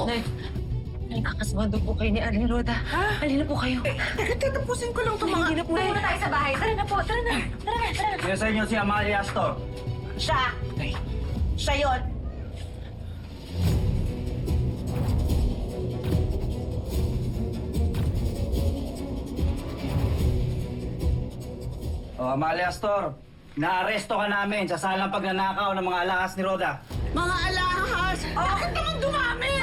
Nay, kakaswado po kayo ni Aling Roda. Ha? Halina po kayo. Tatapusin ko lang ito mga... Hindi na po. Tayo na tayo sa bahay. Tara na po, tara na. Tara na, tara na. Kaya sa inyo si Amalia Astor. Siya! Siya yun! O, Amalia Astor, naaresto ka namin sa salang pagnanakaw ng mga alahas ni Roda. Mga alahas! Bakit naman dumami?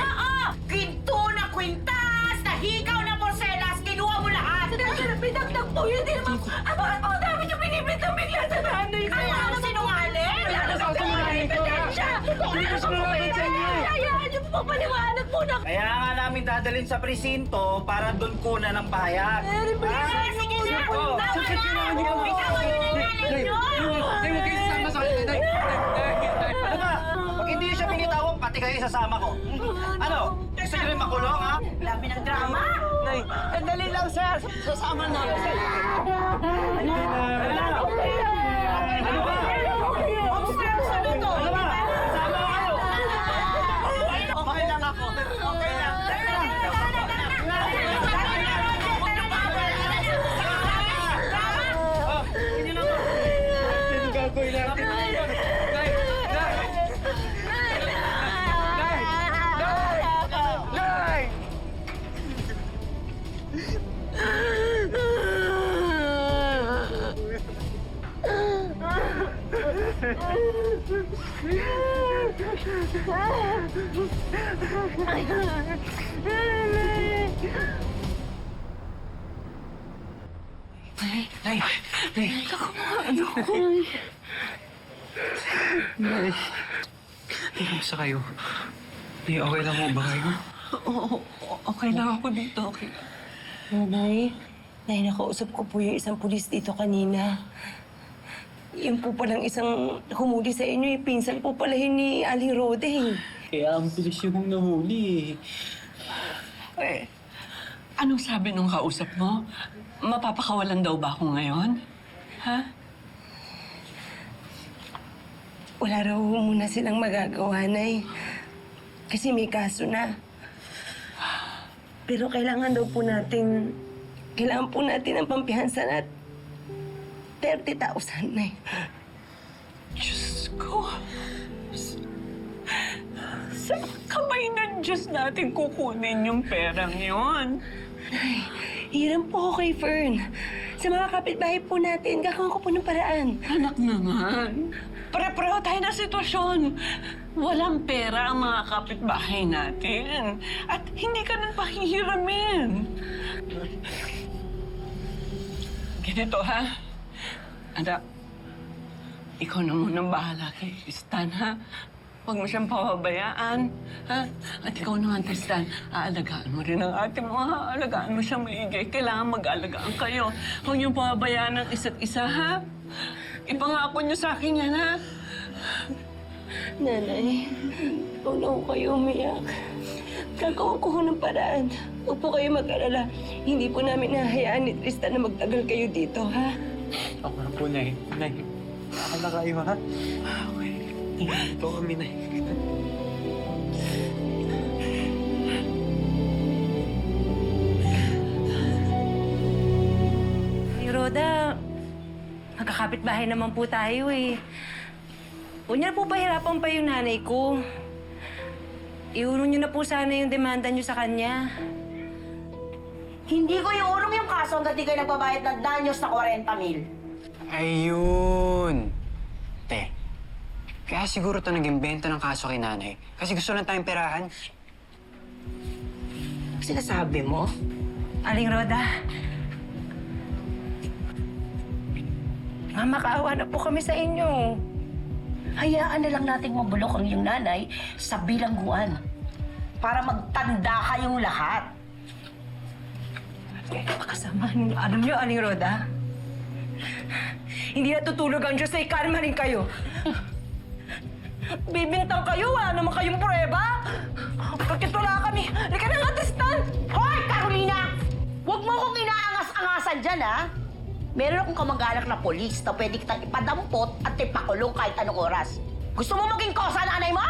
Kwinto na kwintas! Nahigaw na porselas! Kinuha mo lahat! Sandali, pinagdag po yun. Di naman. Bakit po dami niyo pinipintang bigla sa nanay ko? Ano ang sinungaling? Wala na sa ebidensya! Hindi ko sinungaling sa inyo. Hayaan niyo po paliwanag po na. Kaya nga namin dadalhin sa presinto para doon kunan ng pahayag. Sige na! Tama na! Bitawan niyo na yung nanay niyo! Ano ba? Pag hindi siya binitawan, pati kayo isasama ko. Ano? Gusto niyo rin makulong, ha? Dami ng drama! Nay, dali lang, sir. Sasama na. Ano ba? Obstruction na to! Ano ba? Sama kayo! Okay lang ako. Okay lang. Hindi na to. Ano gagawin natin? Nay, Kamusta kayo? Nay, okay lang mo ba kayo? oo, okay lang ako dito. Okay lang. Nay, nakausap ko po yung isang pulis dito kanina. Yung po palang isang humuli sa inyo, yung pinsan po pala yun ni Aling Roda eh. Kaya ang bilis yung nahuli Eh, anong sabi nung kausap mo? Mapapakawalan daw ba ako ngayon? Ha? Wala raw muna silang magagawa, Nay. Kasi may kaso na. Pero kailangan po natin ng pampihansa at 30,000, Nay. Diyos ko. Sa kamay ng Diyos natin kukunin yung perang yon. Hiram po ako kay Fern. Sa mga kapitbahay po natin, gagawin ko po ng paraan. Anak naman. Pare-pareho tayo na sitwasyon. Walang pera ang mga kapitbahay natin. At hindi ka nang pahihiramin. Ganito, ha? Anak, ikaw na munang bahala kay Tristan, ha? Huwag mo siyang pababayaan, ha? At ikaw naman, Tristan, aalagaan mo rin ang ate mo, ha? Aalagaan mo siyang maigi. Kailangan mag-aalagaan kayo. Huwag niyong pababayaan ang isa't isa, ha? Ipangako niyo sa akin yan, ha? Nanay, huwag na po kayo umiyak. Gagawin ko ng paraan. Huwag po kayo mag-alala. Hindi po namin nahayaan ni Tristan na magtagal kayo dito, ha? Ako na po, Nay. Nay, ako na kayo, ha? Okay. Ito kami, Nay. Ay, Roda, magkakapit-bahay naman po tayo eh. Huwag niyo na po pahirapan pa yung nanay ko. Iurong niyo na po sana yung demanda niyo sa kanya. Hindi ko iurong yung kaso hanggang di kayo nagbabayad ng danyos na 40,000. Ayun! Te, kaya siguro ito naging benta ng kaso kay nanay. Kasi gusto lang tayong perahan. Sinasabi mo? Aling Roda, makaawa na po kami sa inyo. Hayaan na lang nating mabulok ang iyong nanay sa bilangguan para magtanda kayong lahat. Makasama ninyo. Alam niyo, Aling Roda, hindi natutulog ang Diyos na ikalma rin kayo. Bibintang kayo, wala naman kayong prueba. Bakit wala kami? Halika na nga, Tristan! Hoy, Carolina! Huwag mo akong inaangas-angasan dyan, ha? Meron akong kamag-anak na polis na pwede kitang ipadampot at ipakulong kahit anong oras. Gusto mo maging kosa nanay mo?